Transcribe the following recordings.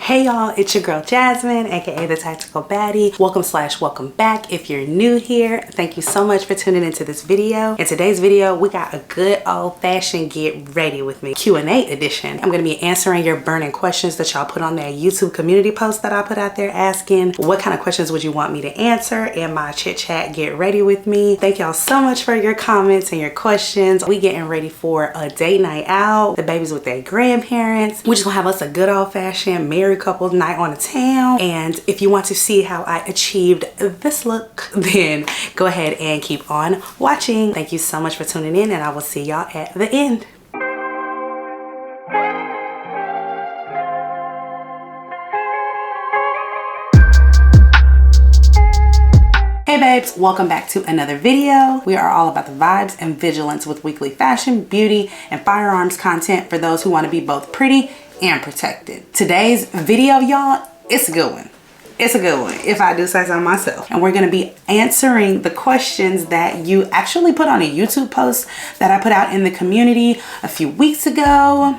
Hey y'all, it's your girl Jasmine, aka the Tactical Baddie. Welcome back. If you're new here, thank you so much for tuning into this video. In today's video, we got a good old-fashioned get ready with me Q&A edition. I'm gonna be answering your burning questions that y'all put on that YouTube community post that I put out there asking what kind of questions would you want me to answer in my chit chat get ready with me. Thank y'all so much for your comments and your questions. We getting ready for a date night out. The baby's with their grandparents. We just gonna have us a good old-fashioned married couple night on the town. And if you want to see how I achieved this look, then go ahead and keep on watching. Thank you so much for tuning in, and I will see y'all at the end. Hey babes, welcome back to another video. We are all about the vibes and vigilance with weekly fashion, beauty, and firearms content for those who want to be both pretty and protected. Today's video, y'all, it's a good one. It's a good one, if I do say so myself. And we're gonna be answering the questions that you actually put on a YouTube post that I put out in the community a few weeks ago.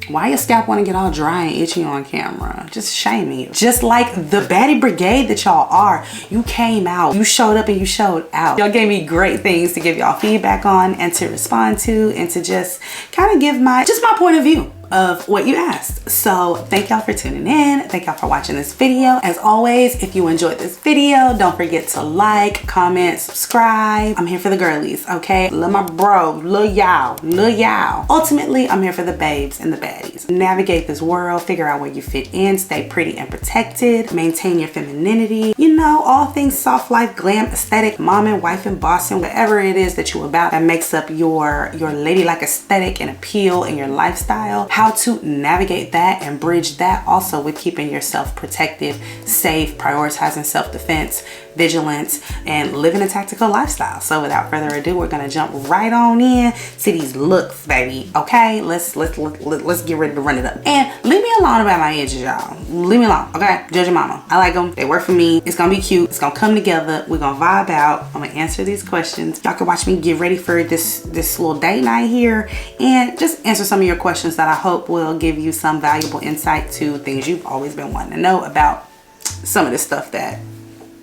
Why your scalp want to get all dry and itchy on camera? Just shame you. Just like the baddie brigade that y'all are, you came out, you showed up and you showed out. Y'all gave me great things to give y'all feedback on and to respond to and to just kind of give my point of view of what you asked. So thank y'all for tuning in. Thank y'all for watching this video. As always, if you enjoyed this video, don't forget to like, comment, subscribe. I'm here for the girlies, okay? Love my bro, love y'all, love y'all. Ultimately, I'm here for the babes and the baddies. Navigate this world, figure out where you fit in, stay pretty and protected, maintain your femininity. You know, all things soft life, glam, aesthetic, mom and wife and boss and whatever it is that you about that makes up your ladylike aesthetic and appeal and your lifestyle. How to navigate that and bridge that also with keeping yourself protected, safe, prioritizing self-defense, vigilance, and living a tactical lifestyle. So without further ado, we're gonna jump right on in to these looks, baby. Okay, let's get ready to run it up. And leave me alone about my edges, y'all. Leave me alone, okay? Judge your mama. I like them. They work for me. It's gonna be cute. It's gonna come together. We're gonna vibe out. I'm gonna answer these questions. Y'all can watch me get ready for this little date night here and just answer some of your questions that I hope will give you some valuable insight to things you've always been wanting to know about some of the stuff that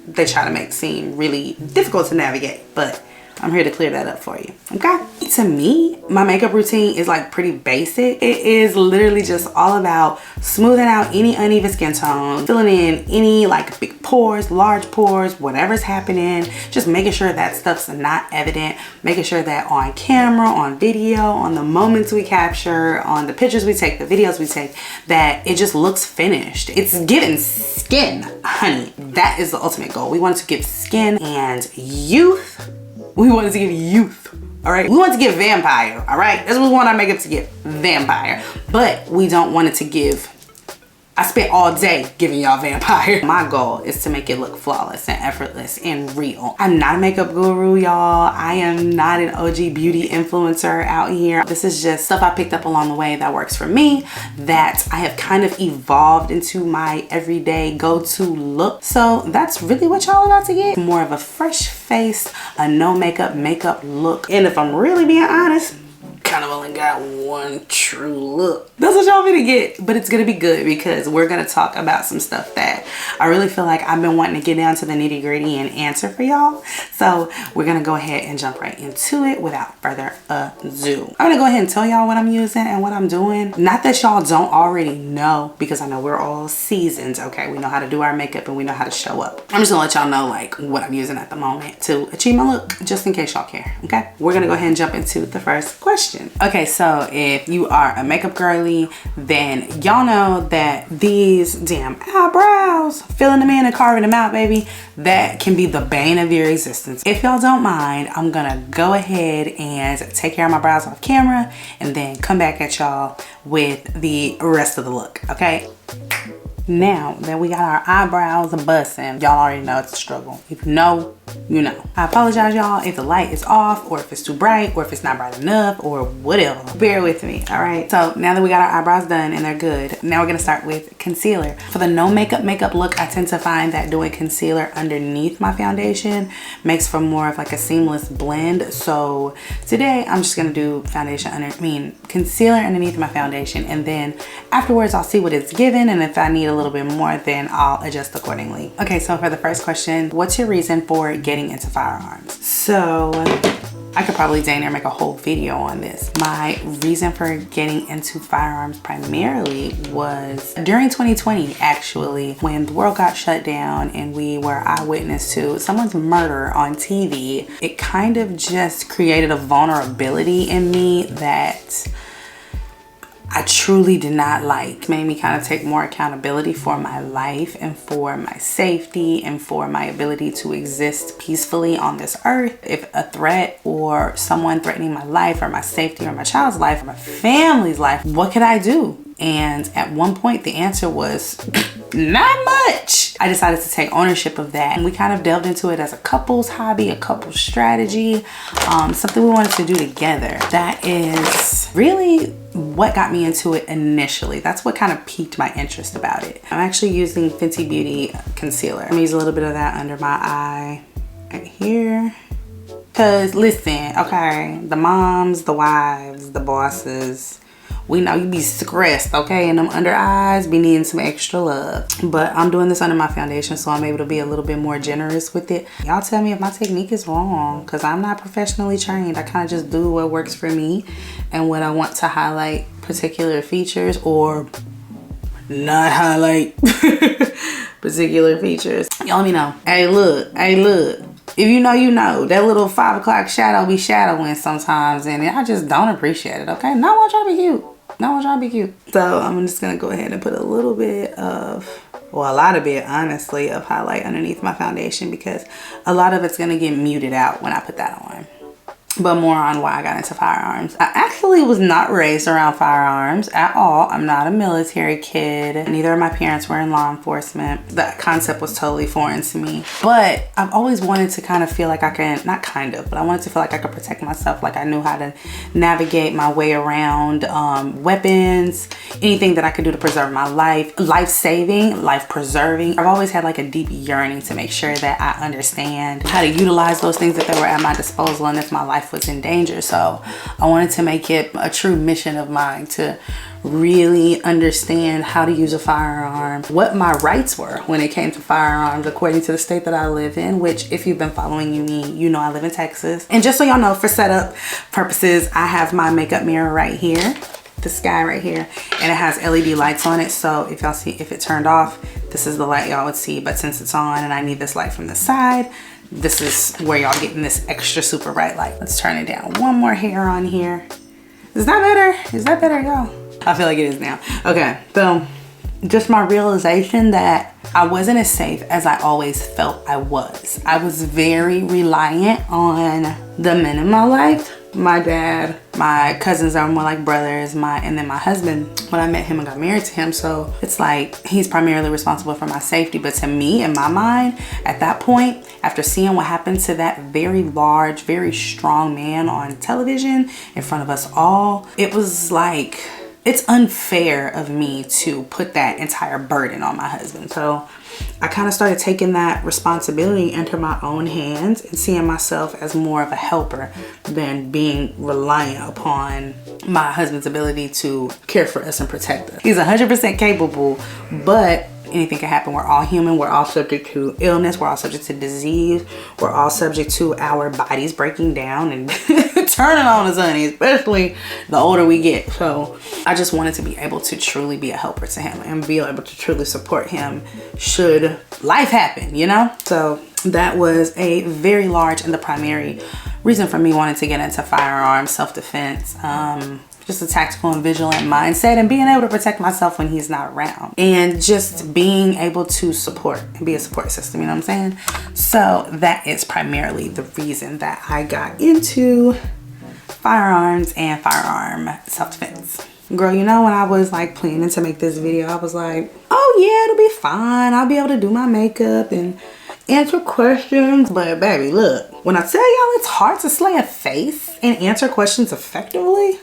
they try to make seem really difficult to navigate, but I'm here to clear that up for you, okay? To me, my makeup routine is like pretty basic. It is literally just all about smoothing out any uneven skin tone, filling in any like big pores, large pores, whatever's happening, just making sure that stuff's not evident, making sure that on camera, on video, on the moments we capture, on the pictures we take, the videos we take, that it just looks finished. It's giving skin, honey. That is the ultimate goal. We want to give skin and youth. We wanted to give youth, all right? We want to give vampire, all right? That's what we want our makeup to give, vampire. But we don't want it to give, I spent all day giving y'all vampire. My goal is to make it look flawless and effortless and real. I'm not a makeup guru, y'all. I am not an OG beauty influencer out here. This is just stuff I picked up along the way that works for me, that I have kind of evolved into my everyday go-to look. So that's really what y'all about to get. More of a fresh face, a no makeup look. And if I'm really being honest, kind of only got one true look. That's what y'all gonna get, but it's gonna be good because we're gonna talk about some stuff that I really feel like I've been wanting to get down to the nitty gritty and answer for y'all. So we're gonna go ahead and jump right into it without further ado. I'm gonna go ahead and tell y'all what I'm using and what I'm doing. Not that y'all don't already know, because I know we're all seasoned, okay? We know how to do our makeup and we know how to show up. I'm just gonna let y'all know like what I'm using at the moment to achieve my look, just in case y'all care, okay? We're gonna go ahead and jump into the first question. Okay, so if you are a makeup girly, then y'all know that these damn eyebrows, filling them in and carving them out, baby, that can be the bane of your existence. If y'all don't mind, I'm gonna go ahead and take care of my brows off camera and then come back at y'all with the rest of the look, okay? Now that we got our eyebrows busting, y'all already know it's a struggle. If you know, you know. I apologize, y'all, if the light is off or if it's too bright or if it's not bright enough or whatever. Bear with me, all right? So now that we got our eyebrows done and they're good, now we're gonna start with concealer. For the no makeup look, I tend to find that doing concealer underneath my foundation makes for more of like a seamless blend. So today I'm just gonna do concealer underneath my foundation, and then afterwards I'll see what it's given, and if I need a little bit more, then I'll adjust accordingly. Okay, so for the first question, what's your reason for getting into firearms? So I could probably dang near make a whole video on this. My reason for getting into firearms primarily was during 2020, actually, when the world got shut down and we were eyewitness to someone's murder on TV. It kind of just created a vulnerability in me that I truly did not like. Made me kind of take more accountability for my life and for my safety and for my ability to exist peacefully on this earth. If a threat or someone threatening my life or my safety or my child's life or my family's life, what could I do? And at one point the answer was not much. I decided to take ownership of that, and we kind of delved into it as a couple's hobby, a couple's strategy, something we wanted to do together. That is really what got me into it initially. That's what kind of piqued my interest about it. I'm actually using Fenty Beauty concealer. I'm gonna use a little bit of that under my eye right here. Cause listen, okay, the moms, the wives, the bosses, we know you be stressed, okay? And them under eyes be needing some extra love. But I'm doing this under my foundation, so I'm able to be a little bit more generous with it. Y'all tell me if my technique is wrong, because I'm not professionally trained. I kind of just do what works for me and what I want to highlight particular features or not highlight particular features. Y'all let me know. Hey, look. If you know, you know. That little 5 o'clock shadow be shadowing sometimes, and I just don't appreciate it, okay? Not want y'all to be cute. Not want y'all to be cute. So I'm just gonna go ahead and put a little bit of, well, a lot of it, honestly, of highlight underneath my foundation, because a lot of it's gonna get muted out when I put that on. But more on why I got into firearms. I actually was not raised around firearms at all. I'm not a military kid. Neither of my parents were in law enforcement. That concept was totally foreign to me. But I've always wanted to kind of feel like I can, not kind of, but I wanted to feel like I could protect myself. Like I knew how to navigate my way around weapons, anything that I could do to preserve my life, life-saving, life-preserving. I've always had like a deep yearning to make sure that I understand how to utilize those things that were at my disposal, and if my life was in danger. So I wanted to make it a true mission of mine to really understand how to use a firearm, what my rights were when it came to firearms according to the state that I live in, which if you've been following me, you know I live in Texas. And just so y'all know, for setup purposes, I have my makeup mirror right here, this guy right here, and it has LED lights on it. So if y'all see, if it turned off, this is the light y'all would see, but since it's on and I need this light from the side, this is where y'all getting this extra super bright light. Let's turn it down one more hair on here. Is that better? Is that better, y'all? I feel like it is now. Okay, so just my realization that I wasn't as safe as I always felt I was. I was very reliant on the men in my life. My dad, my cousins are more like brothers, and then my husband, when I met him and got married to him. So it's like he's primarily responsible for my safety. But to me, in my mind, at that point, after seeing what happened to that very large, very strong man on television in front of us all, it was like, it's unfair of me to put that entire burden on my husband. So I kind of started taking that responsibility into my own hands and seeing myself as more of a helper than being reliant upon my husband's ability to care for us and protect us. He's 100% capable, but anything can happen. We're all human. We're all subject to illness. We're all subject to disease. We're all subject to our bodies breaking down and turning on us, honey, especially the older we get. So I just wanted to be able to truly be a helper to him and be able to truly support him should life happen, you know? So that was a very large and the primary reason for me wanting to get into firearms, self-defense, just a tactical and vigilant mindset, and being able to protect myself when he's not around, and just being able to support and be a support system, you know what I'm saying? So that is primarily the reason that I got into firearms and firearm self-defense. Girl, you know, when I was like planning to make this video, I was like, oh oh yeah, it'll be fine. I'll be able to do my makeup and answer questions. But baby, look, when I tell y'all it's hard to slay a face and answer questions effectively,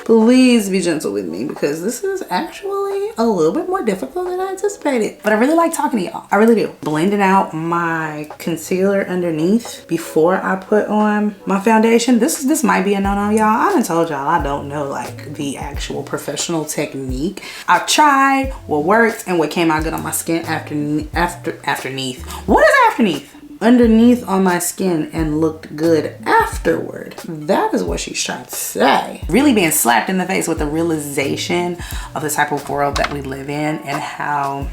please be gentle with me, because this is actually a little bit more difficult than I anticipated. But I really like talking to y'all. I really do. Blending out my concealer underneath before I put on my foundation. This might be a no-no, y'all. I done told y'all I don't know like the actual professional technique. I've tried what worked and what came out good on my skin underneath. What is underneath? Underneath on my skin and looked good afterward. That is what she's trying to say. Really being slapped in the face with the realization of the type of world that we live in and how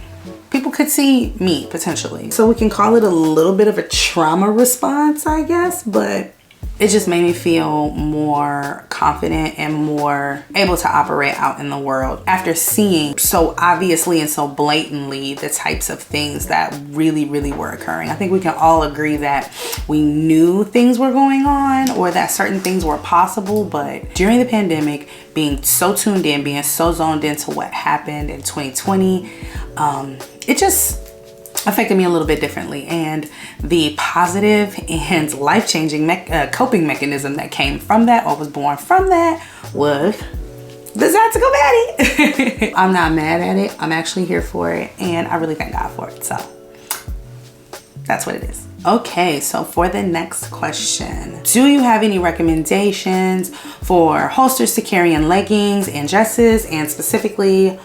people could see me potentially. So we can call it a little bit of a trauma response, I guess, but it just made me feel more confident and more able to operate out in the world after seeing so obviously and so blatantly the types of things that really were occurring. I think we can all agree that we knew things were going on or that certain things were possible, but during the pandemic, being so tuned in, being so zoned into what happened in 2020, it just affected me a little bit differently, and the positive and life-changing coping mechanism that came from that or was born from that was the tactical Baddie. I'm not mad at it. I'm actually here for it, and I really thank God for it. So that's what it is. Okay, so for the next question, do you have any recommendations for holsters to carry in leggings and dresses, and specifically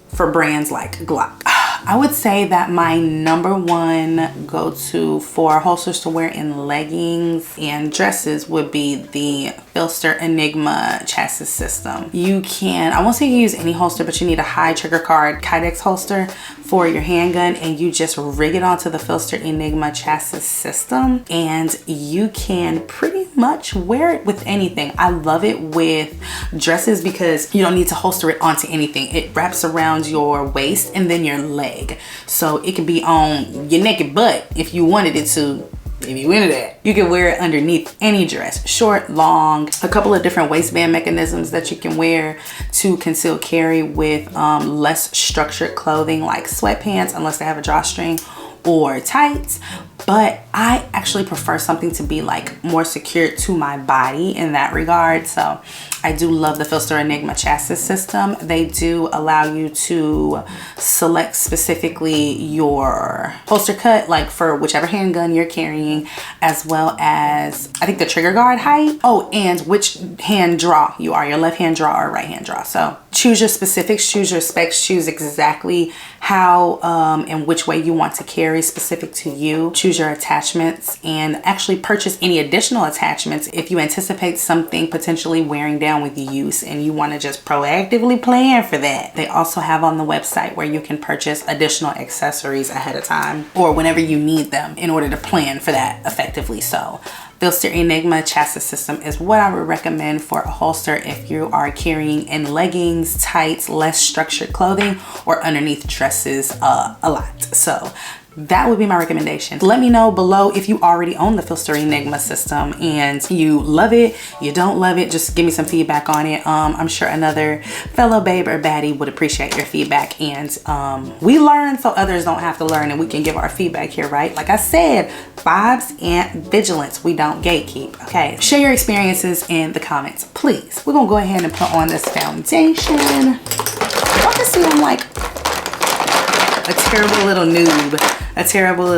for brands like Glock? I would say that my number one go-to for holsters to wear in leggings and dresses would be the Filster Enigma chassis system. You can, I won't say you use any holster, but you need a high trigger guard Kydex holster for your handgun, and you just rig it onto the Filster Enigma chassis system, and you can pretty much wear it with anything. I love it with dresses because you don't need to holster it onto anything. It wraps around your waist and then your leg. So it can be on your naked butt if you wanted it to. If you into that, you can wear it underneath any dress, short, long, a couple of different waistband mechanisms that you can wear to conceal carry with less structured clothing like sweatpants, unless they have a drawstring, or tights. But I actually prefer something to be like more secured to my body in that regard. So I do love the Filster Enigma chassis system. They do allow you to select specifically your holster cut, like for whichever handgun you're carrying, as well as I think the trigger guard height. Oh, and which hand draw you are, your left hand draw or right hand draw. So choose your specifics, choose your specs, choose exactly how and which way you want to carry specific to you. Choose your attachments and actually purchase any additional attachments if you anticipate something potentially wearing down with use and you want to just proactively plan for that. They also have on the website where you can purchase additional accessories ahead of time or whenever you need them in order to plan for that effectively. So Filster Enigma chassis system is what I would recommend for a holster if you are carrying in leggings, tights, less structured clothing, or underneath dresses a lot. So that would be my recommendation. Let me know below if you already own the Filster Enigma system and you love it, you don't love it. Just give me some feedback on it. I'm sure another fellow babe or baddie would appreciate your feedback, and we learn so others don't have to learn, and we can give our feedback here, right? Like I said, vibes and vigilance, we don't gatekeep. Okay, share your experiences in the comments, please. We're gonna go ahead and put on this foundation. Y'all can see I'm like a terrible little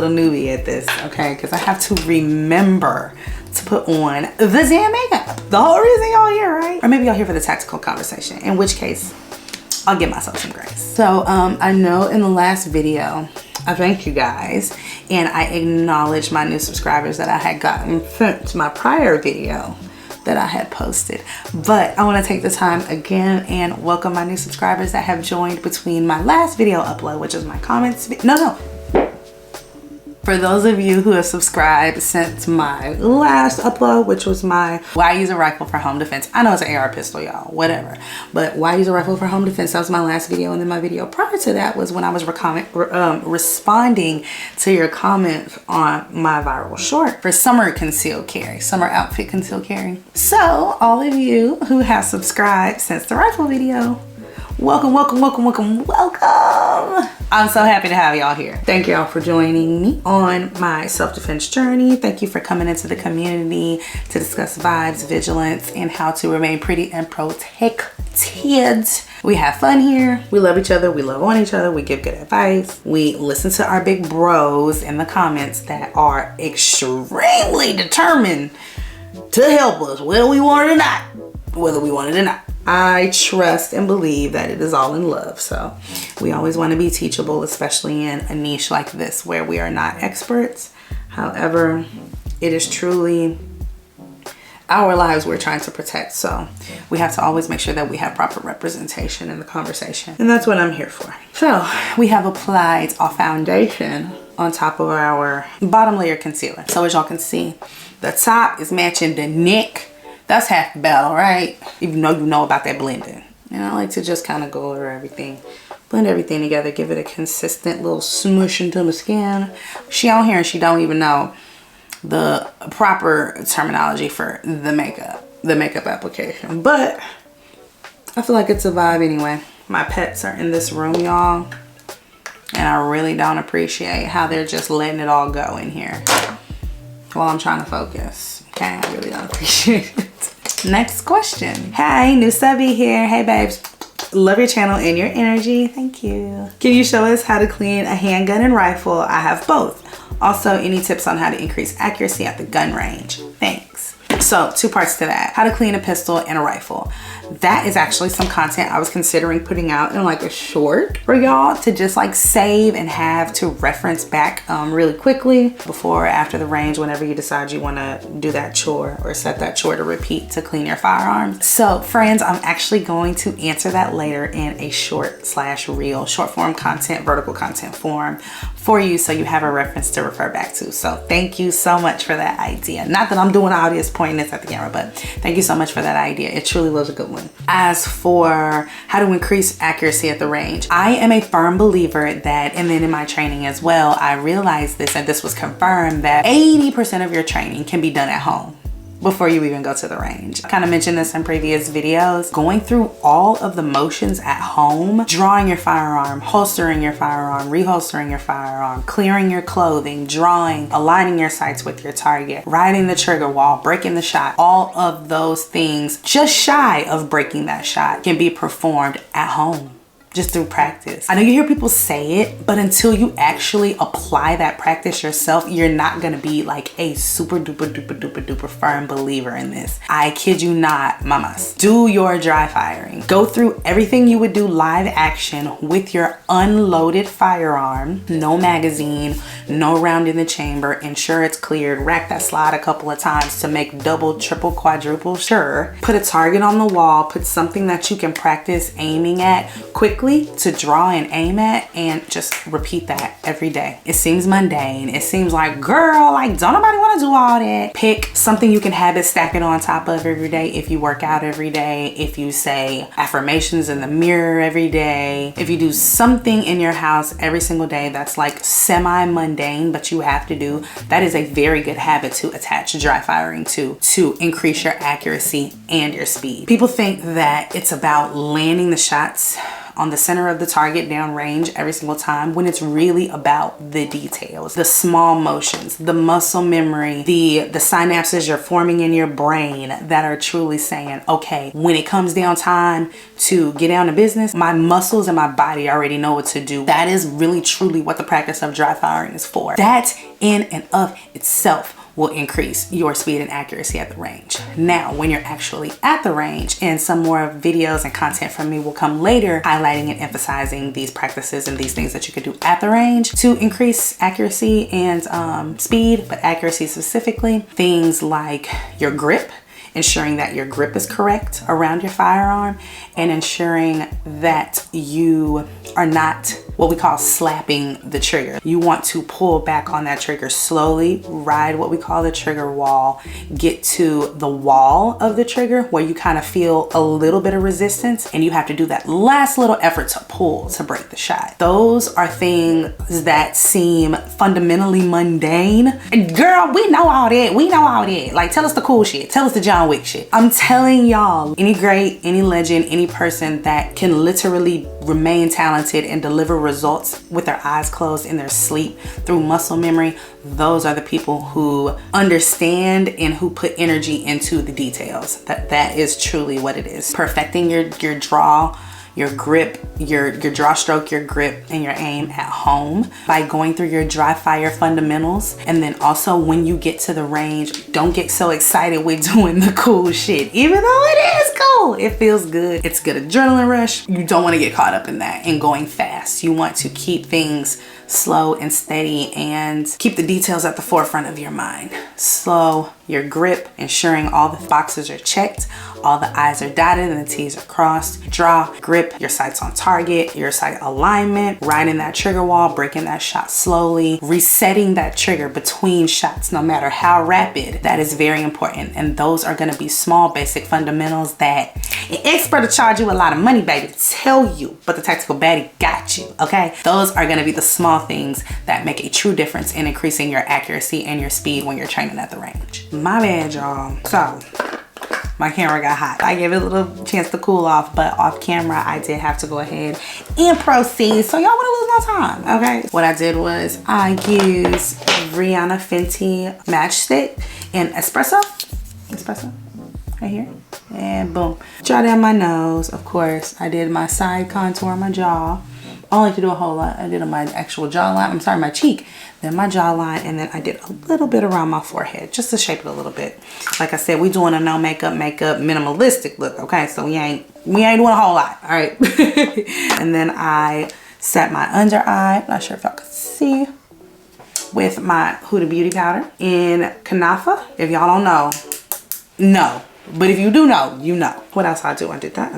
newbie at this, okay? Because I have to remember to put on the damn makeup. The whole reason y'all here, right? Or maybe y'all here for the tactical conversation, in which case I'll give myself some grace. So I know in the last video I thanked you guys and I acknowledged my new subscribers that I had gotten since my prior video that I had posted. But I want to take the time again and welcome my new subscribers that have joined between my last video upload, which is my comments. For those of you who have subscribed since my last upload, which was my why use a rifle for home defense. I know it's an AR pistol, y'all, whatever. But why use a rifle for home defense, that was my last video. And then my video prior to that was when I was responding to your comments on my viral short for summer concealed carry, summer outfit concealed carry. So all of you who have subscribed since the rifle video, welcome, welcome, welcome, welcome, welcome. welcome. I'm so happy to have y'all here. Thank y'all for joining me on my self-defense journey. Thank you for coming into the community to discuss vibes, vigilance, and how to remain pretty and protected. We have fun here. We love each other. We love on each other. We give good advice. We listen to our big bros in the comments that are extremely determined to help us whether we want it or not. Whether we want it or not. I trust and believe that it is all in love. So we always want to be teachable, especially in a niche like this where we are not experts. However, it is truly our lives we're trying to protect. So we have to always make sure that we have proper representation in the conversation. And that's what I'm here for. So we have applied our foundation on top of our bottom layer concealer. So as y'all can see, the top is matching the neck. That's half the battle, right? Even though you know about that blending. And I like to just kind of go over everything. Blend everything together. Give it a consistent little smoosh into my skin. She on here and she don't even know the proper terminology for the makeup application. But I feel like it's a vibe anyway. My pets are in this room, y'all. And I really don't appreciate how they're just letting it all go in here while I'm trying to focus. Okay, I really don't appreciate it. Next question. Hey, new subby here. Hey babes, love your channel and your energy. Thank you. Can you show us how to clean a handgun and rifle? I have both. Also, any tips on how to increase accuracy at the gun range? Thanks. So, two parts to that. How to clean a pistol and a rifle. That is actually some content I was considering putting out in like a short for y'all to just like save and have to reference back really quickly before or after the range whenever you decide you want to do that chore or set that chore to repeat to clean your firearms. So friends, I'm actually going to answer that later in a short/reel, short form content, vertical content form for you so you have a reference to refer back to. So thank you so much for that idea. Not that I'm doing all this pointing this at the camera, but thank you so much for that idea. It truly was a good one. As for how to increase accuracy at the range, I am a firm believer that, and then in my training as well, I realized this and this was confirmed that 80% of your training can be done at home before you even go to the range. I kind of mentioned this in previous videos. Going through all of the motions at home, drawing your firearm, holstering your firearm, reholstering your firearm, clearing your clothing, drawing, aligning your sights with your target, riding the trigger wall, breaking the shot, all of those things just shy of breaking that shot can be performed at home. Just through practice. I know you hear people say it, but until you actually apply that practice yourself, you're not gonna be like a super duper firm believer in this. I kid you not, mamas. Do your dry firing. Go through everything you would do live action with your unloaded firearm. No magazine, no round in the chamber. Ensure it's cleared. Rack that slide a couple of times to make double, triple, quadruple sure. Put a target on the wall. Put something that you can practice aiming at quickly to draw and aim at, and just repeat that every day. It seems mundane. It seems like, girl, like don't nobody want to do all that. Pick something you can habit stack it on top of every day. If you work out every day, if you say affirmations in the mirror every day, if you do something in your house every single day that's like semi-mundane but you have to do, that is a very good habit to attach dry firing to increase your accuracy and your speed. People think that it's about landing the shots on the center of the target downrange every single time, when it's really about the details, the small motions, the muscle memory, the synapses you're forming in your brain that are truly saying, okay, when it comes down time to get down to business, my muscles and my body already know what to do. That is really truly what the practice of dry firing is for. That in and of itself will increase your speed and accuracy at the range. Now, when you're actually at the range, and some more videos and content from me will come later highlighting and emphasizing these practices and these things that you could do at the range to increase accuracy and speed, but accuracy specifically, things like your grip, ensuring that your grip is correct around your firearm, and ensuring that you are not what we call slapping the trigger. You want to pull back on that trigger slowly, ride what we call the trigger wall, get to the wall of the trigger where you kind of feel a little bit of resistance, and you have to do that last little effort to pull to break the shot. Those are things that seem fundamentally mundane. And girl, we know all that. We know all that. Like, tell us the cool shit. Tell us the John Wick shit. I'm telling y'all, any great, any legend, any person that can literally remain talented and deliver results with their eyes closed in their sleep through muscle memory, those are the people who understand and who put energy into the details. That is truly what it is. Perfecting your draw, your grip, your draw stroke, your grip, and your aim at home by going through your dry fire fundamentals. And then also when you get to the range, don't get so excited with doing the cool shit. Even though it is cool, it feels good. It's a good adrenaline rush. You don't want to get caught up in that and going fast. You want to keep things slow and steady and keep the details at the forefront of your mind. Slow your grip, ensuring all the boxes are checked, all the I's are dotted and the T's are crossed. Draw, grip, your sights on target, your sight alignment, riding that trigger wall, breaking that shot slowly, resetting that trigger between shots, no matter how rapid. That is very important. And those are gonna be small, basic fundamentals that an expert will charge you a lot of money, baby, to tell you, but the tactical baddie got you, okay? Those are gonna be the small things that make a true difference in increasing your accuracy and your speed when you're training at the range. My bad, y'all. So, my camera got hot. I gave it a little chance to cool off, but off camera, I did have to go ahead and proceed. So y'all wanna lose no time, okay? What I did was I used Rihanna Fenty Matchstick in espresso, right here, and boom. Draw down my nose, of course. I did my side contour on my jaw. I don't like to do a whole lot. I did on my actual jawline, I'm sorry, my cheek, then my jawline, and then I did a little bit around my forehead, just to shape it a little bit. Like I said, we doing a no makeup, minimalistic look, okay? So we ain't doing a whole lot, all right? And then I set my under eye, not sure if y'all can see, with my Huda Beauty powder in Kanafa. If y'all don't know, no. But if you do know, you know. What else I do? I did that.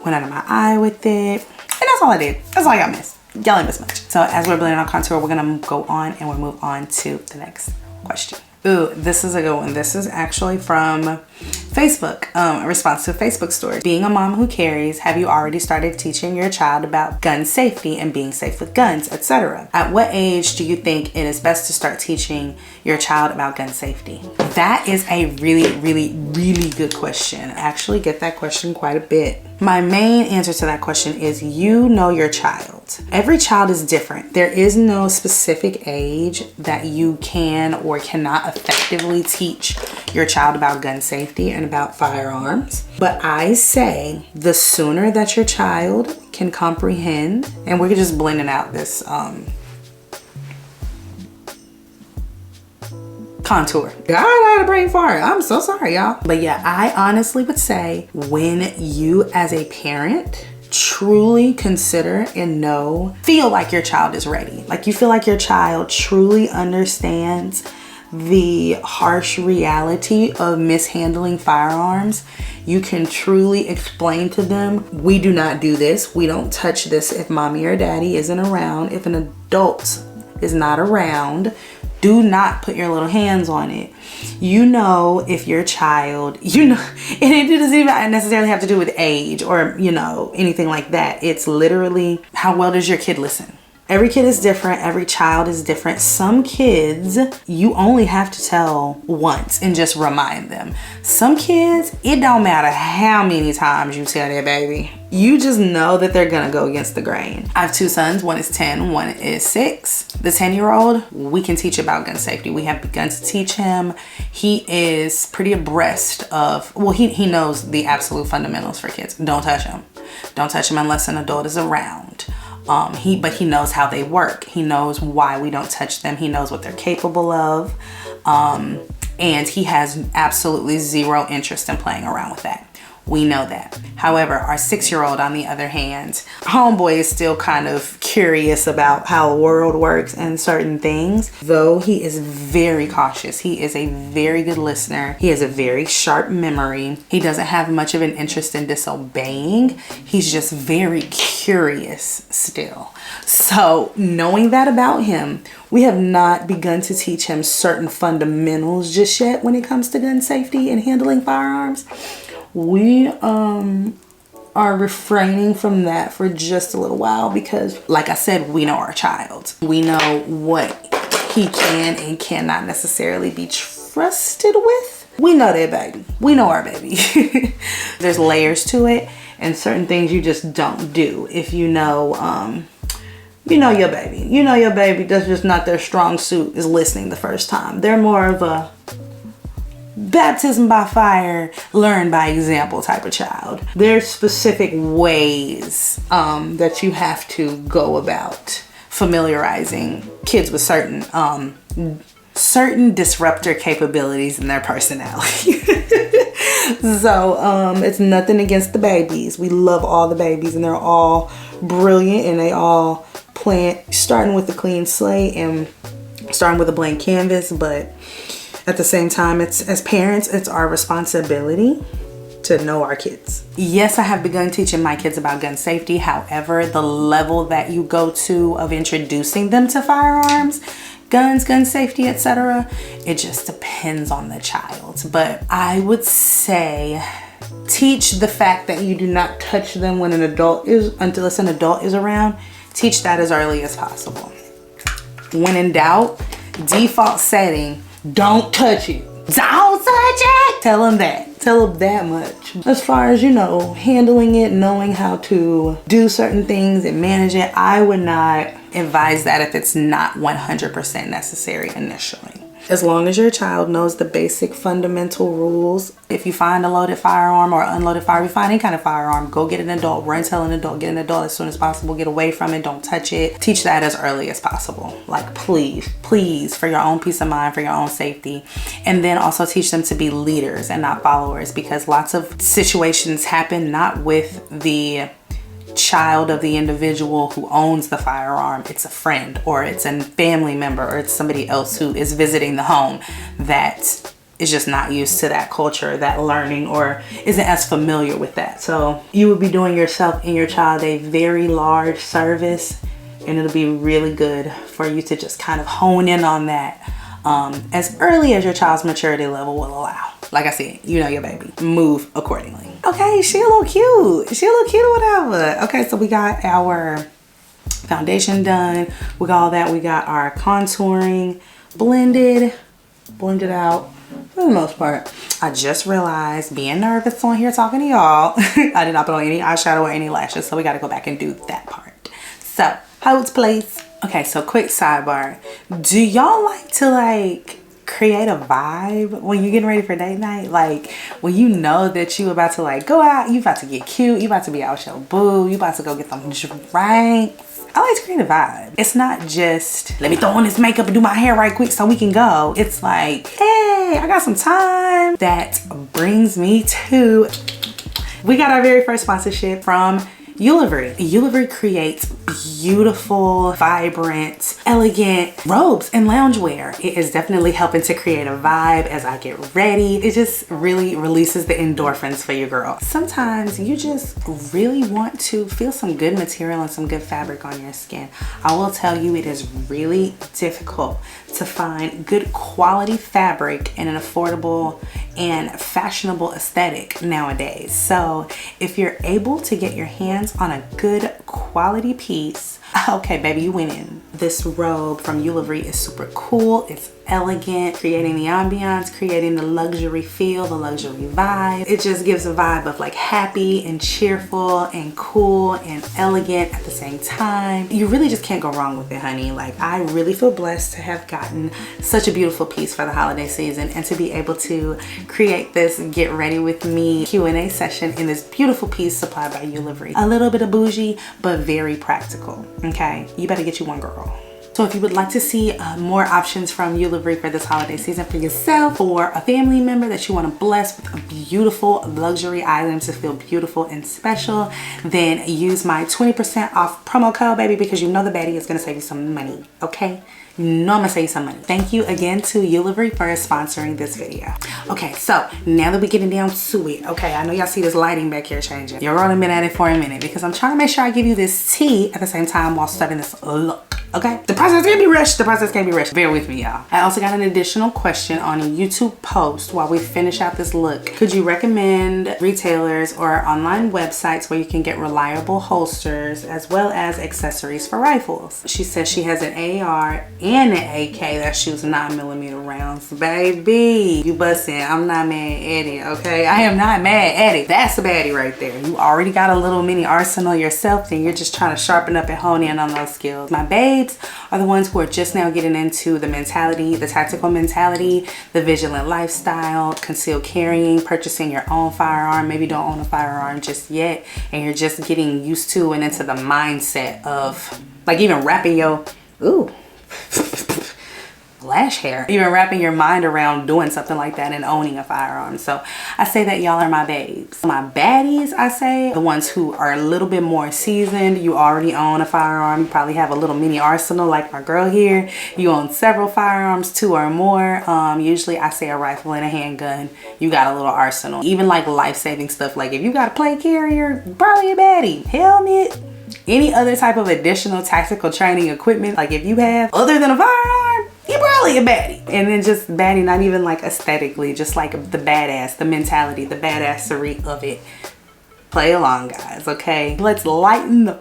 Went under my eye with it. And that's all I did. That's all y'all missed. Y'all ain't missed much. So as we're blending our contour, we're gonna go on and we'll move on to the next question. Ooh, this is a good one. This is actually from Facebook, a response to a Facebook story. Being a mom who carries, have you already started teaching your child about gun safety and being safe with guns, etc.? At what age do you think it is best to start teaching your child about gun safety? That is a really good question. I actually get that question quite a bit. My main answer to that question is you know your child. Every child is different. There is no specific age that you can or cannot effectively teach your child about gun safety and about firearms. But I say the sooner that your child can comprehend, and we're just blending out this contour. I had a brain fart. I'm so sorry, y'all. But yeah, I honestly would say when you as a parent truly consider and feel like your child is ready. Like you feel like your child truly understands the harsh reality of mishandling firearms. You can truly explain to them, we do not do this. We don't touch this if mommy or daddy isn't around. If an adult is not around, do not put your little hands on it. You know, if your child, and it doesn't even necessarily have to do with age or, anything like that. It's literally, how well does your kid listen? Every kid is different. Every child is different. Some kids, you only have to tell once and just remind them. Some kids, it don't matter how many times you tell their baby. You just know that they're gonna go against the grain. I have two sons. One is 10, one is 6. The 10-year-old, we can teach about gun safety. We have begun to teach him. He is pretty abreast of, he knows the absolute fundamentals for kids. Don't touch him. Don't touch him unless an adult is around. But he knows how they work. He knows why we don't touch them. He knows what they're capable of. And he has absolutely zero interest in playing around with that. We know that. However, our 6-year-old, on the other hand, homeboy is still kind of curious about how the world works and certain things. Though he is very cautious. He is a very good listener. He has a very sharp memory. He doesn't have much of an interest in disobeying. He's just very curious still. So knowing that about him, we have not begun to teach him certain fundamentals just yet when it comes to gun safety and handling firearms. We are refraining from that for just a little while because, like I said, we know our child. We know what he can and cannot necessarily be trusted with. We know that baby. We know our baby. There's layers to it. and certain things you just don't do if you know your baby. You know your baby, that's just not their strong suit, is listening the first time. They're more of a baptism by fire, learn by example type of child. There's specific ways that you have to go about familiarizing kids with certain disruptor capabilities in their personality. So it's nothing against the babies. We love all the babies, and they're all brilliant, and they all plan, starting with a clean slate and starting with a blank canvas. But at the same time, it's, as parents, it's our responsibility to know our kids. Yes, I have begun teaching my kids about gun safety. However, the level that you go to of introducing them to firearms, guns, gun safety, etc., it just depends on the child. But I would say teach the fact that you do not touch them when unless an adult is around. Teach that as early as possible. When in doubt, default setting, don't touch it. Don't touch it. Tell them that. Tell them that much. As far as, handling it, knowing how to do certain things and manage it, I would not advise that if it's not 100% necessary initially. As long as your child knows the basic fundamental rules. If you find a loaded firearm or unloaded firearm, if you find any kind of firearm, go get an adult, run, tell an adult, get an adult as soon as possible, get away from it, don't touch it. Teach that as early as possible. Like, please, for your own peace of mind, for your own safety. And then also teach them to be leaders and not followers, because lots of situations happen not with the child of the individual who owns the firearm. It's a friend, or it's a family member, or it's somebody else who is visiting the home that is just not used to that culture, that learning, or isn't as familiar with that. So you would be doing yourself and your child a very large service, and it'll be really good for you to just kind of hone in on that as early as your child's maturity level will allow. Like I said, you know your baby. Move accordingly. Okay, she a little cute. She a little cute or whatever. Okay, so we got our foundation done. We got all that. We got our contouring blended out for the most part. I just realized, being nervous on here talking to y'all, I did not put on any eyeshadow or any lashes, so we got to go back and do that part. So, holds place. Okay, so quick sidebar. Do y'all like to create a vibe when you're getting ready for date night? Like, when you know that you about to go out, you about to get cute, you about to be out with your boo, you about to go get some drinks. I like to create a vibe. It's not just, let me throw on this makeup and do my hair right quick so we can go. It's like, hey, I got some time. That brings me to, we got our very first sponsorship from Ulivary. Ulivary creates beautiful, vibrant, elegant robes and loungewear. It is definitely helping to create a vibe as I get ready. It just really releases the endorphins for your girl. Sometimes you just really want to feel some good material and some good fabric on your skin. I will tell you, it is really difficult to find good quality fabric in an affordable and fashionable aesthetic nowadays. So if you're able to get your hands on a good quality piece, okay baby, you winning. This robe from Ulivary is super cool. It's elegant, creating the ambiance, creating the luxury feel, the luxury vibe. It just gives a vibe of happy and cheerful and cool and elegant at the same time. You really just can't go wrong with it, honey. I really feel blessed to have gotten such a beautiful piece for the holiday season, and to be able to create this get ready with me Q&A session in this beautiful piece supplied by Ulivary. A little bit of bougie, but very practical. Okay, you better get you one, girl. So if you would like to see more options from Ulivary for this holiday season for yourself or a family member that you want to bless with a beautiful luxury items to feel beautiful and special, then use my 20% off promo code, baby, because you know the Baddie is going to save you some money, okay? You know I'm gonna save you some money. Thank you again to Ulivary for sponsoring this video. Okay, so now that we're getting down to it, okay, I know y'all see this lighting back here changing. You're only been at it for a minute because I'm trying to make sure I give you this tea at the same time while starting this look. Okay, the process can't be rushed. The process can't be rushed. Bear with me, y'all. I also got an additional question on a YouTube post while we finish out this look. Could you recommend retailers or online websites where you can get reliable holsters as well as accessories for rifles? She says she has an AR and an AK that shoots 9mm rounds. Baby, you bustin'. I'm not mad at it, okay? I am not mad at it. That's a baddie right there. You already got a little mini arsenal yourself, and you're just trying to sharpen up and hone in on those skills. My babes are the ones who are just now getting into the mentality, the tactical mentality, the vigilant lifestyle, concealed carrying, purchasing your own firearm. Maybe don't own a firearm just yet, and you're just getting used to and into the mindset of like even wrapping your lash hair, even wrapping your mind around doing something like that and owning a firearm. So I say that y'all are my babes. My baddies, I say, the ones who are a little bit more seasoned. You already own a firearm. You probably have a little mini arsenal like my girl here. You own several firearms, 2 or more. Usually I say a rifle and a handgun. You got a little arsenal. Even like life-saving stuff, like if you got a plate carrier, probably a baddie. Helmet, any other type of additional tactical training equipment, like if you have other than a firearm, you're probably a baddie. And then just baddie, not even like aesthetically, just like the badass, the mentality, the badassery of it. Play along, guys, okay? Let's lighten the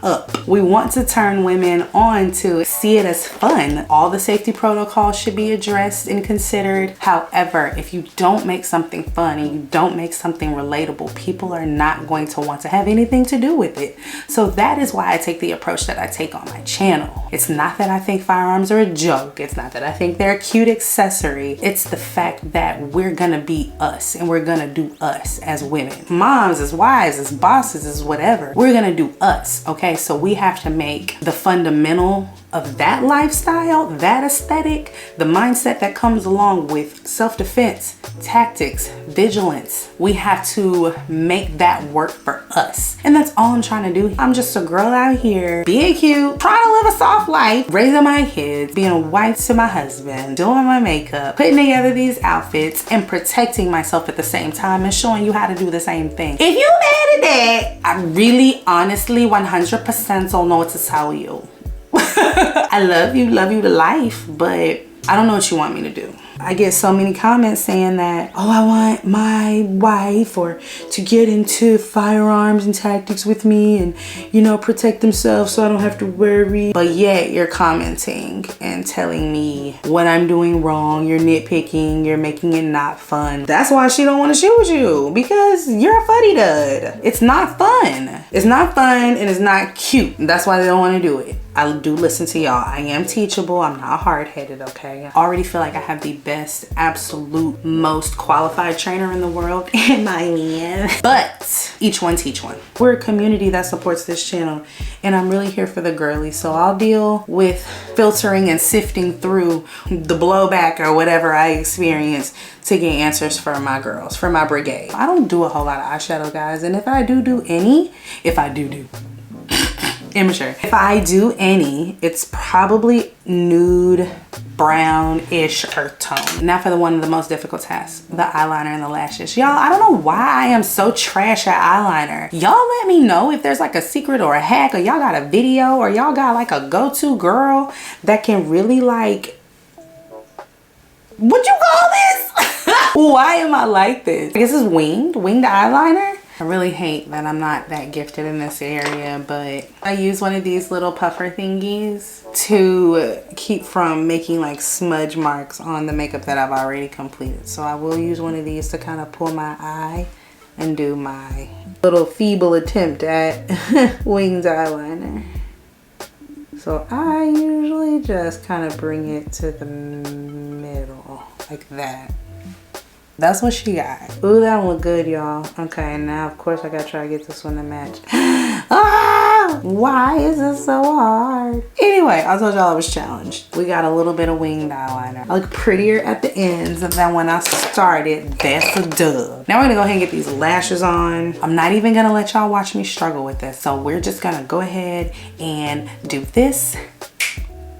up. We want to turn women on to see it as fun. All the safety protocols should be addressed and considered. However, if you don't make something fun and you don't make something relatable, people are not going to want to have anything to do with it. So that is why I take the approach that I take on my channel. It's not that I think firearms are a joke. It's not that I think they're a cute accessory. It's the fact that we're gonna be us and we're gonna do us as women. Moms, as wives, as bosses, as whatever. We're gonna do us, okay? So we have to make the fundamental of that lifestyle, that aesthetic, the mindset that comes along with self-defense, tactics, vigilance. We have to make that work for us. And that's all I'm trying to do. I'm just a girl out here being cute, trying to live a soft life, raising my kids, being a wife to my husband, doing my makeup, putting together these outfits, and protecting myself at the same time and showing you how to do the same thing. If you mad at that, I really, honestly, 100% don't know what to tell you. I love you to life, but I don't know what you want me to do. I get so many comments saying that, oh, I want my wife or to get into firearms and tactics with me and, you know, protect themselves so I don't have to worry. But yet you're commenting and telling me what I'm doing wrong. You're nitpicking. You're making it not fun. That's why she don't want to shoot you, because you're a fuddy-dud. It's not fun. It's not fun and it's not cute. That's why they don't want to do it. I do listen to y'all. I am teachable. I'm not hard-headed, okay? I already feel like I have the best, absolute, most qualified trainer in the world in my hand. But each one teach one. We're a community that supports this channel, and I'm really here for the girlies. So I'll deal with filtering and sifting through the blowback or whatever I experience to get answers for my girls, for my brigade. I don't do a whole lot of eyeshadow, guys. And if I do any, immature. If I do any, it's probably nude, brown-ish earth tone. Now for one of the most difficult tasks, the eyeliner and the lashes. Y'all, I don't know why I am so trash at eyeliner. Y'all let me know if there's like a secret or a hack, or y'all got a video, or y'all got like a go-to girl that can really like, what you call this? Why am I like this? I guess it's winged eyeliner. I really hate that I'm not that gifted in this area, but I use one of these little puffer thingies to keep from making like smudge marks on the makeup that I've already completed. So I will use one of these to kind of pull my eye and do my little feeble attempt at winged eyeliner. So I usually just kind of bring it to the middle like that. That's what she got. Ooh, that one look good, y'all. Okay, now of course I gotta try to get this one to match. Ah, why is this so hard? Anyway, I told y'all I was challenged. We got a little bit of winged eyeliner. I look prettier at the ends than when I started. That's a dub. Now we're gonna go ahead and get these lashes on. I'm not even gonna let y'all watch me struggle with this. So we're just gonna go ahead and do this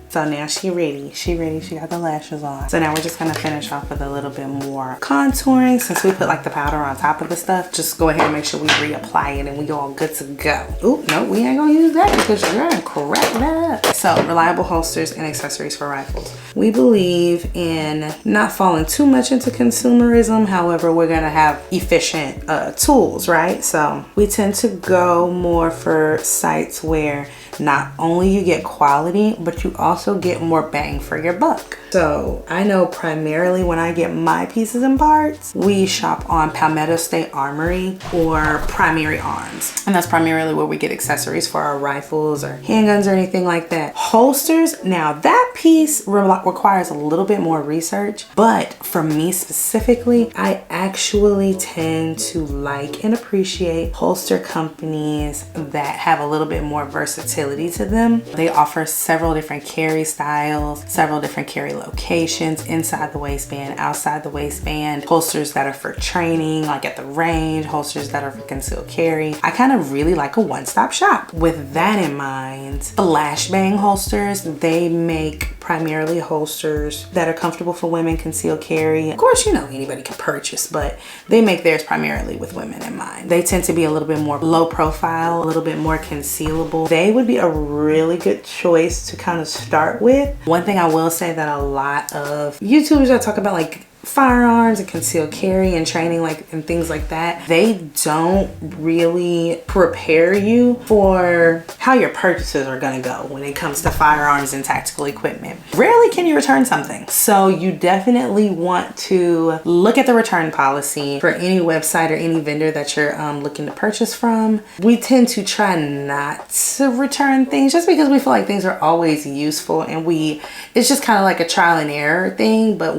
So now she ready. She got the lashes on. So now we're just gonna finish off with a little bit more contouring. Since we put like the powder on top of the stuff, just go ahead and make sure we reapply it and we all good to go. Ooh, no, we ain't gonna use that because you're gonna crack that up. So reliable holsters and accessories for rifles. We believe in not falling too much into consumerism. However, we're gonna have efficient tools, right? So we tend to go more for sites where not only you get quality, but you also get more bang for your buck. So I know primarily when I get my pieces and parts, we shop on Palmetto State Armory or Primary Arms. And that's primarily where we get accessories for our rifles or handguns or anything like that. Holsters, now that piece requires a little bit more research, but for me specifically, I actually tend to like and appreciate holster companies that have a little bit more versatility to them. They offer several different carry styles, several different carry locations, inside the waistband, outside the waistband, holsters that are for training, like at the range, holsters that are for concealed carry. I kind of really like a one-stop shop. With that in mind, flashbang holsters, they make primarily holsters that are comfortable for women, concealed carry. Of course, you know, anybody can purchase, but they make theirs primarily with women in mind. They tend to be a little bit more low profile, a little bit more concealable. They would be a really good choice to kind of start with. One thing I will say that a lot of YouTubers that talk about like firearms and concealed carry and training and things like that, they don't really prepare you for how your purchases are gonna go when it comes to firearms and tactical equipment. Rarely can you return something. So you definitely want to look at the return policy for any website or any vendor that you're looking to purchase from. We tend to try not to return things just because we feel like things are always useful, and it's just kind of like a trial and error thing, but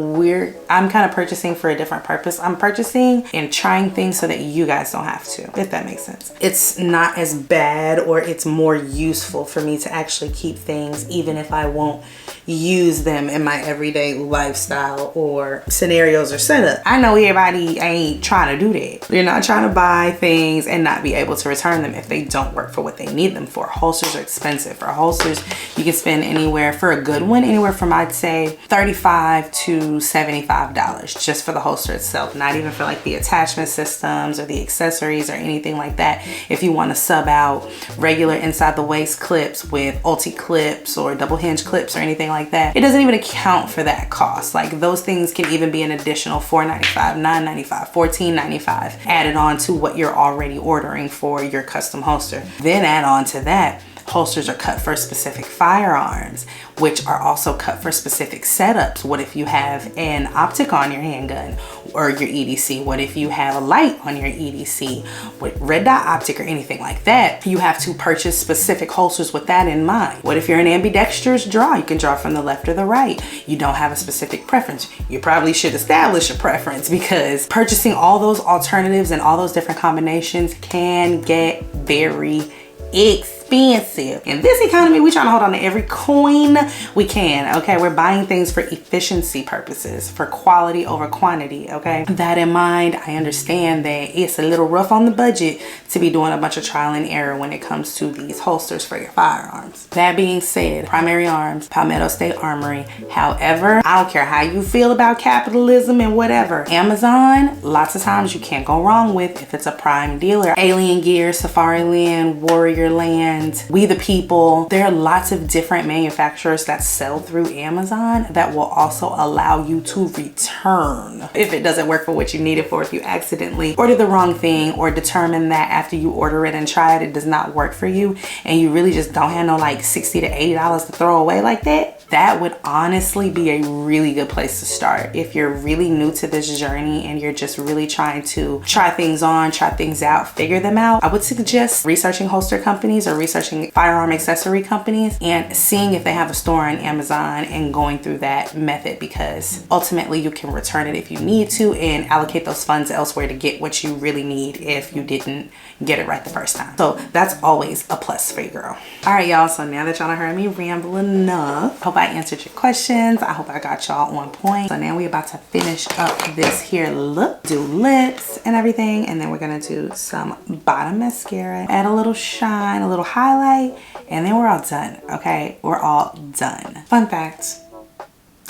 I'm kind of purchasing for a different purpose. I'm purchasing and trying things so that you guys don't have to, if that makes sense. It's not as bad, or it's more useful for me to actually keep things even if I won't use them in my everyday lifestyle or scenarios or setup. I know everybody ain't trying to do that. You're not trying to buy things and not be able to return them if they don't work for what they need them for. Holsters are expensive. For holsters, you can spend anywhere, for a good one, anywhere from I'd say $35 to $75 just for the holster itself, not even for like the attachment systems or the accessories or anything like that. If you want to sub out regular inside the waist clips with ulti clips or double hinge clips or anything like that, it doesn't even account for that cost. Like those things can even be an additional $4.95, $9.95, $14.95 added on to what you're already ordering for your custom holster. Then add on to that, holsters are cut for specific firearms, which are also cut for specific setups. What if you have an optic on your handgun or your EDC? What if you have a light on your EDC with red dot optic or anything like that? You have to purchase specific holsters with that in mind. What if you're an ambidextrous draw? You can draw from the left or the right. You don't have a specific preference. You probably should establish a preference, because purchasing all those alternatives and all those different combinations can get very expensive. In this economy, we trying to hold on to every coin we can, okay? We're buying things for efficiency purposes, for quality over quantity, okay? That in mind, I understand that it's a little rough on the budget to be doing a bunch of trial and error when it comes to these holsters for your firearms. That being said, Primary Arms, Palmetto State Armory. However, I don't care how you feel about capitalism and whatever, Amazon, lots of times you can't go wrong with if it's a prime dealer. Alien Gear, Safari Land, Warrior Land, We the People. There are lots of different manufacturers that sell through Amazon that will also allow you to return if it doesn't work for what you need it for. If you accidentally order the wrong thing, or determine that after you order it and try it, it does not work for you, and you really just don't have no like $60 to $80 to throw away like that, that would honestly be a really good place to start. If you're really new to this journey and you're just really trying to try things on, try things out, figure them out, I would suggest researching holster companies or researching firearm accessory companies and seeing if they have a store on Amazon and going through that method, because ultimately you can return it if you need to and allocate those funds elsewhere to get what you really need if you didn't get it right the first time. So that's always a plus for your girl. All right, y'all, so now that y'all heard me ramble enough, hope I answered your questions. I hope I got y'all on point. So now we're about to finish up this here look, do lips and everything, and then we're gonna do some bottom mascara, add a little shine, a little highlight, and then we're all done. Okay, we're all done. Fun fact,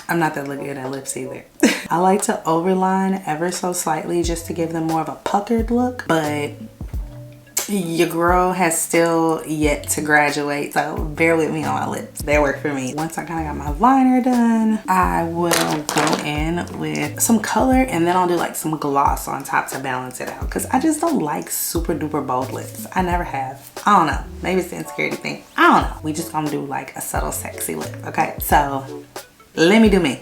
I'm not that good at lips either. I like to overline ever so slightly just to give them more of a puckered look, but your girl has still yet to graduate, so bear with me on my lips. They work for me. Once I kind of got my liner done, I will go in with some color, and then I'll do like some gloss on top to balance it out, because I just don't like super duper bold lips. I never have. I don't know, maybe it's the insecurity thing. I don't know. We just gonna do like a subtle sexy lip. Okay, so let me do me.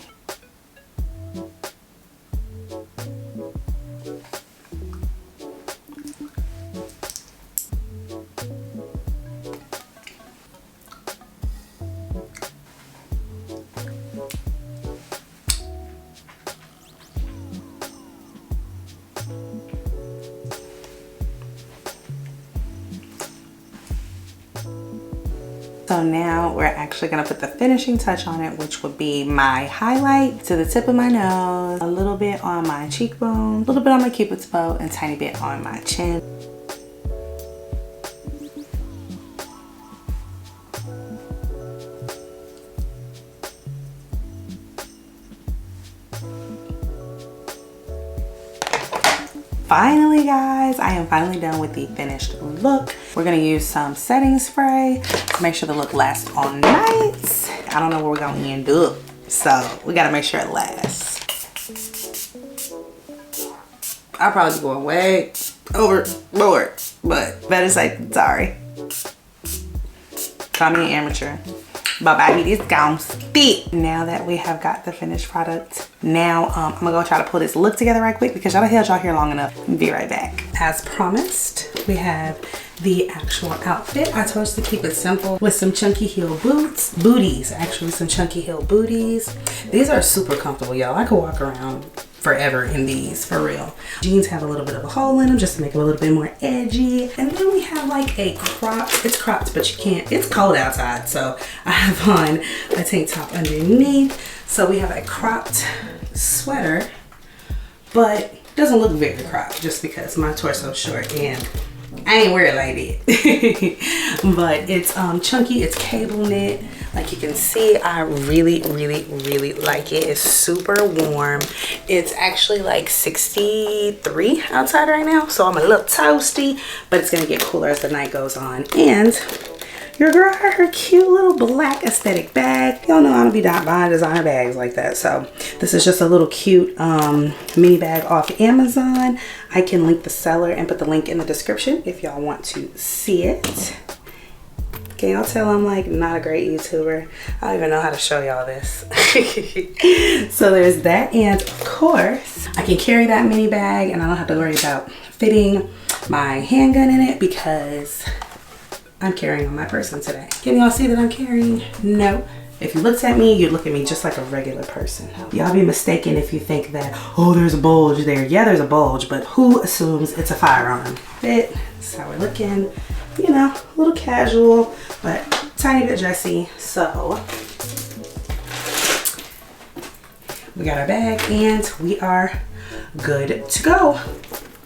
So now we're actually gonna put the finishing touch on it, which would be my highlight to the tip of my nose, a little bit on my cheekbone, a little bit on my cupid's bow, and a tiny bit on my chin. Finally, guys, I am finally done with the finished look. We're gonna use some setting spray to make sure the look lasts all night. I don't know where we're gonna end up, so we gotta make sure it lasts. I'll probably be going way overboard, but better safe than sorry. Call me an amateur. But baby, this gonna stick. Now that we have got the finished product, now I'm gonna go try to pull this look together right quick because y'all held y'all here long enough. Be right back. As promised, we have the actual outfit. I told us to keep it simple with some chunky heel booties, actually some chunky heel booties. These are super comfortable, y'all. I could walk around forever in these, for real. Jeans have a little bit of a hole in them just to make them a little bit more edgy. And then we have like a crop, it's cropped, but you can't, it's cold outside, so I have on a tank top underneath. So we have a cropped sweater, but doesn't look very cropped just because my torso is short and I ain't wear it like that. But it's chunky, it's cable knit. Like you can see, I really like it. It's super warm. It's actually like 63 outside right now, so I'm a little toasty, but it's gonna get cooler as the night goes on. And your girl had her cute little black aesthetic bag. Y'all know I don't be buying designer bags like that, so this is just a little cute mini bag off Amazon. I can link the seller and put the link in the description if y'all want to see it. Can y'all tell I'm like not a great YouTuber? I don't even know how to show y'all this. So there's that, and of course I can carry that mini bag and I don't have to worry about fitting my handgun in it because I'm carrying on my person today. Can y'all see that I'm carrying? No. If you looked at me, you'd look at me just like a regular person. Y'all be mistaken if you think that, oh, there's a bulge there. Yeah, there's a bulge, but who assumes it's a firearm? Fit, that's how we're looking. You know, a little casual, but tiny bit dressy. So we got our bag and we are good to go.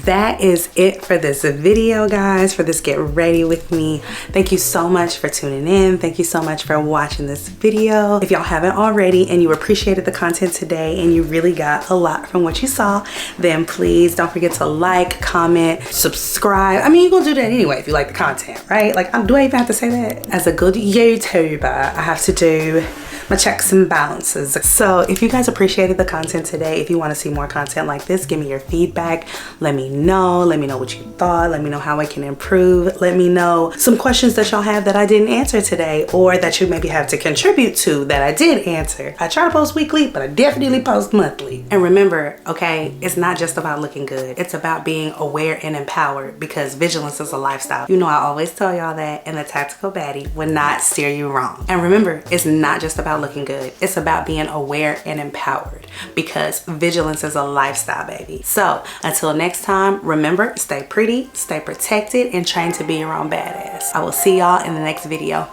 That is it for this video, guys, for this get ready with me. Thank you so much for tuning in. Thank you so much for watching this video. If y'all haven't already and you appreciated the content today and you really got a lot from what you saw, then please don't forget to like, comment, subscribe. I mean, you're gonna do that anyway if you like the content, right? Like, do I even have to say that? As a good YouTuber, I have to do my checks and balances. So if you guys appreciated the content today, if you want to see more content like this, give me your feedback. Let me know what you thought. Let me know how I can improve. Let me know some questions that y'all have that I didn't answer today, or that you maybe have to contribute to that I did answer. I try to post weekly, but I definitely post monthly. And remember, okay, it's not just about looking good. It's about being aware and empowered, because vigilance is a lifestyle. You know, I always tell y'all that, and the tactical baddie would not steer you wrong. And remember, it's not just about looking good. It's about being aware and empowered, because vigilance is a lifestyle, baby. So until next time, remember, stay pretty, stay protected, and train to be your own badass. I will see y'all in the next video.